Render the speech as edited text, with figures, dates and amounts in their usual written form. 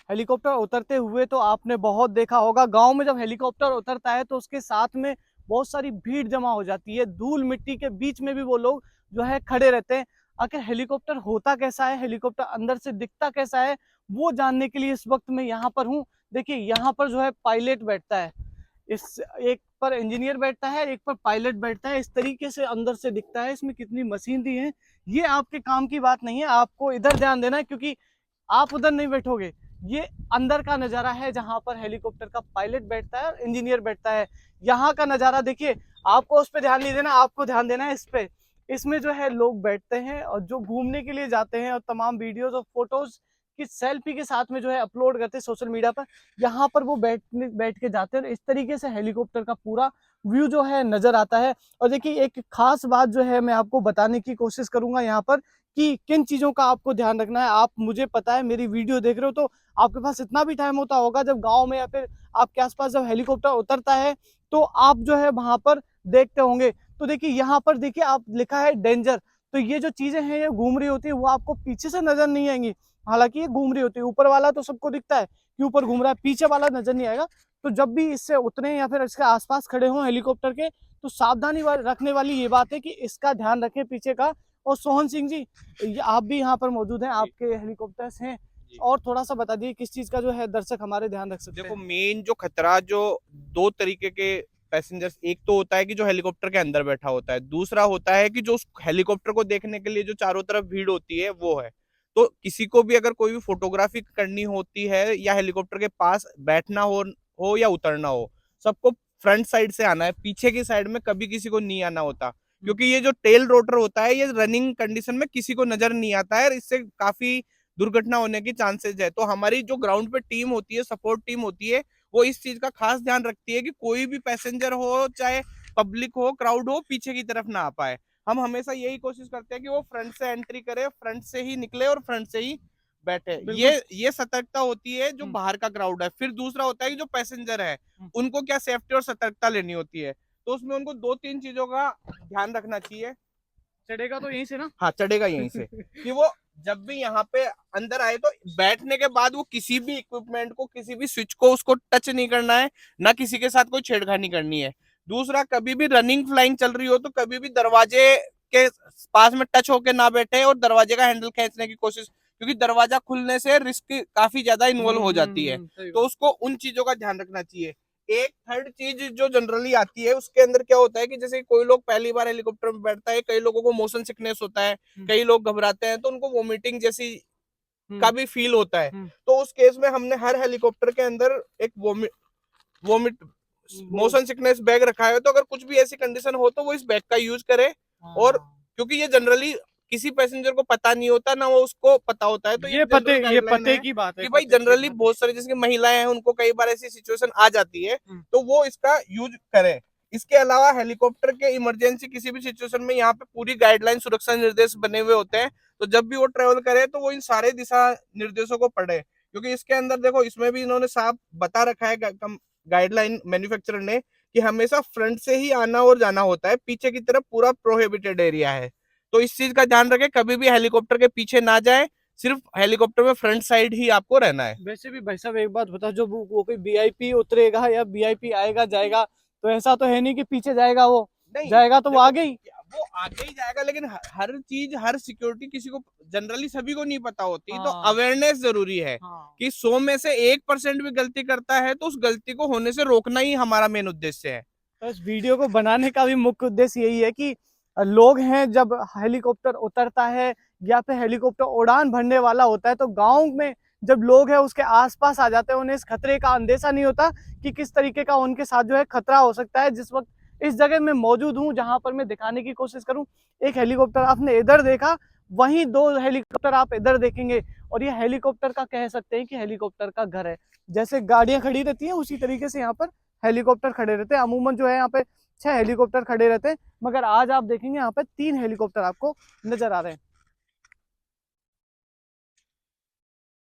Helicopter उतरते हुए तो आपने बहुत देखा होगा। गांव में जब हेलीकॉप्टर उतरता है तो उसके साथ में बहुत सारी भीड़ जमा हो जाती है, धूल मिट्टी के बीच में भी वो लोग जो है खड़े रहते हैं। आखिर हेलीकॉप्टर होता कैसा है, हेलीकॉप्टर अंदर से दिखता कैसा है, वो जानने के लिए इस वक्त मैं यहाँ पर हूँ। देखिए यहाँ पर जो है पायलट बैठता है, इस एक पर इंजीनियर बैठता है, एक पर पायलट बैठता है। इस तरीके से अंदर से दिखता है। इसमें कितनी मशीन दी है, ये आपके काम की बात नहीं है, आपको इधर ध्यान देना है, क्योंकि आप उधर नहीं बैठोगे। ये अंदर का नजारा है जहां पर हेलीकॉप्टर का पायलट बैठता है और इंजीनियर बैठता है। यहाँ का नजारा देखिए, आपको उस पर ध्यान नहीं देना, आपको ध्यान देना है इस पे। इसमें जो है लोग बैठते हैं और जो घूमने के लिए जाते हैं और तमाम वीडियोस और फोटोज की सेल्फी के साथ में जो है अपलोड करते हैं सोशल मीडिया पर। यहाँ पर वो बैठ के जाते हैं और इस तरीके से हेलीकॉप्टर का पूरा व्यू जो है नजर आता है। और देखिए एक खास बात जो है मैं आपको बताने की कोशिश करूंगा यहाँ पर, कि किन चीजों का आपको ध्यान रखना है। आप, मुझे पता है, मेरी वीडियो देख रहे हो तो आपके पास इतना भी टाइम होता होगा जब गांव में या फिर आपके आसपास जब हेलीकॉप्टर उतरता है तो आप जो है वहां पर देखते होंगे। तो देखिए यहाँ पर देखिए आप लिखा है डेंजर। तो ये जो चीजें हैं ये घूम रही होती है, वो आपको पीछे से नजर नहीं आएंगी। हालांकि ये घूम रही होती है, ऊपर वाला तो सबको दिखता है कि ऊपर घूम रहा है, पीछे वाला नजर नहीं आएगा। तो जब भी इससे उतरे या फिर इसके आसपास खड़े हों हेलीकॉप्टर के, तो सावधानी रखने वाली ये बात है कि इसका ध्यान रखें पीछे का। और सोहन सिंह जी, आप भी यहाँ पर मौजूद हैं, आपके हेलीकॉप्टर्स हैं, और थोड़ा सा बता दिए किस चीज का जो है दर्शक हमारे ध्यान रख सकते देखो, हैं। मेन जो खतरा जो दो तरीके के पैसेंजर्स, एक तो होता है कि जो हेलीकॉप्टर के अंदर बैठा होता है, दूसरा होता है कि जो उस हेलीकॉप्टर को देखने के लिए जो चारों तरफ भीड़ होती है वो है। तो किसी को भी अगर कोई भी फोटोग्राफी करनी होती है या हेलीकॉप्टर के पास बैठना हो या उतरना हो, सबको फ्रंट साइड से आना है, पीछे की साइड में कभी किसी को नहीं आना होता। क्योंकि ये जो टेल रोटर होता है ये रनिंग कंडीशन में किसी को नजर नहीं आता है और इससे काफी दुर्घटना होने की चांसेस है। तो हमारी जो ग्राउंड पे टीम होती है, सपोर्ट टीम होती है, वो इस चीज का खास ध्यान रखती है कि कोई भी पैसेंजर हो, चाहे पब्लिक हो, क्राउड हो, पीछे की तरफ ना आ पाए। हम हमेशा यही कोशिश करते हैं कि वो फ्रंट से एंट्री करे, फ्रंट से ही निकले और फ्रंट से ही बैठे। बिल्कुल। ये सतर्कता होती है जो बाहर का क्राउड है। फिर दूसरा होता है कि जो पैसेंजर है उनको क्या सेफ्टी और सतर्कता लेनी होती है। तो उसमें उनको दो तीन चीजों का ध्यान रखना चाहिए। चढ़ेगा तो यहीं से ना। हाँ, चढ़ेगा यहीं से कि वो जब भी यहाँ पे अंदर आए तो बैठने के बाद वो किसी भी इक्विपमेंट को, किसी भी स्विच को उसको टच नहीं करना है, ना किसी के साथ कोई छेड़खानी करनी है। दूसरा, कभी भी रनिंग फ्लाइंग चल रही हो तो कभी भी दरवाजे के पास में टच होके ना बैठे और दर्वाजे का हैंडल खींचने की कोशिश, क्योंकि दरवाजा खुलने से रिस्क काफी ज्यादा इन्वॉल्व हो जाती है। तो उसको उन चीजों का ध्यान रखना चाहिए। एक थर्ड चीज जो जनरली आती है उसके अंदर क्या होता है कि जैसे कोई लोग पहली बार हेलीकॉप्टर में बैठता है, कई लोगों को मोशन सिकनेस होता है, कई लोग घबराते हैं, तो उनको वोमिटिंग जैसी का भी फील होता है। तो उस केस में हमने हर हेलीकॉप्टर के अंदर एक वोमिट मोशन सिकनेस बैग रखा है। तो अगर कुछ भी ऐसी कंडीशन हो तो वो इस बैग का यूज करे। और क्योंकि ये जनरली किसी पैसेंजर को पता नहीं होता, ना वो उसको पता होता है, तो ये पते की बात है कि भाई जनरली बहुत सारी जैसे महिलाएं हैं उनको कई बार ऐसी सिचुएशन आ जाती है, तो वो इसका यूज करें। इसके अलावा हेलीकॉप्टर के इमरजेंसी किसी भी सिचुएशन में यहाँ पे पूरी गाइडलाइन, सुरक्षा निर्देश बने हुए होते हैं। तो जब भी वो ट्रेवल करे तो वो इन सारे दिशा निर्देशों को पढ़े, क्योंकि इसके अंदर देखो इसमें भी इन्होंने साफ बता रखा है गाइडलाइन मैन्युफैक्चरर ने कि हमेशा फ्रंट से ही आना और जाना होता है, पीछे की तरफ पूरा प्रोहिबिटेड एरिया है। तो इस चीज का ध्यान रखें, कभी भी हेलीकॉप्टर के पीछे ना जाए, सिर्फ हेलीकॉप्टर में फ्रंट साइड ही आपको रहना है। वैसे भी भाई साहब एक बात बता, जो वो कोई वीआईपी उतरेगा या वीआईपी आएगा जाएगा, तो ऐसा तो है नहीं कि पीछे जाएगा, वो नहीं, जाएगा तो वो आगे ही। वो आगे ही जाएगा, लेकिन हर चीज, हर सिक्योरिटी किसी को, जनरली सभी को नहीं पता होती। तो हाँ। अवेयरनेस जरूरी है कि 100 में से 1% भी गलती करता है तो उस गलती को होने से रोकना ही हमारा मेन उद्देश्य है। तो इस वीडियो को बनाने का भी मुख्य उद्देश्य यही है कि लोग हैं, जब हेलीकॉप्टर उतरता है या फिर हेलीकॉप्टर उड़ान भरने वाला होता है तो गांव में जब लोग हैं उसके आसपास आ जाते हैं, उन्हें इस खतरे का अंदेशा नहीं होता कि किस तरीके का उनके साथ जो है खतरा हो सकता है। जिस वक्त इस जगह में मौजूद हूँ जहां पर मैं दिखाने की कोशिश करूं, एक हेलीकॉप्टर आपने इधर देखा, वहीं दो हेलीकॉप्टर आप इधर देखेंगे, और ये हेलीकॉप्टर का कह सकते हैं कि हेलीकॉप्टर का घर है। जैसे गाड़ियां खड़ी रहती हैं उसी तरीके से यहाँ पर हेलीकॉप्टर खड़े रहते हैं। अमूमन जो है यहाँ पे 6 हेलीकॉप्टर खड़े रहते हैं, मगर आज आप देखेंगे यहाँ पे 3 हेलीकॉप्टर आपको नजर आ रहे हैं।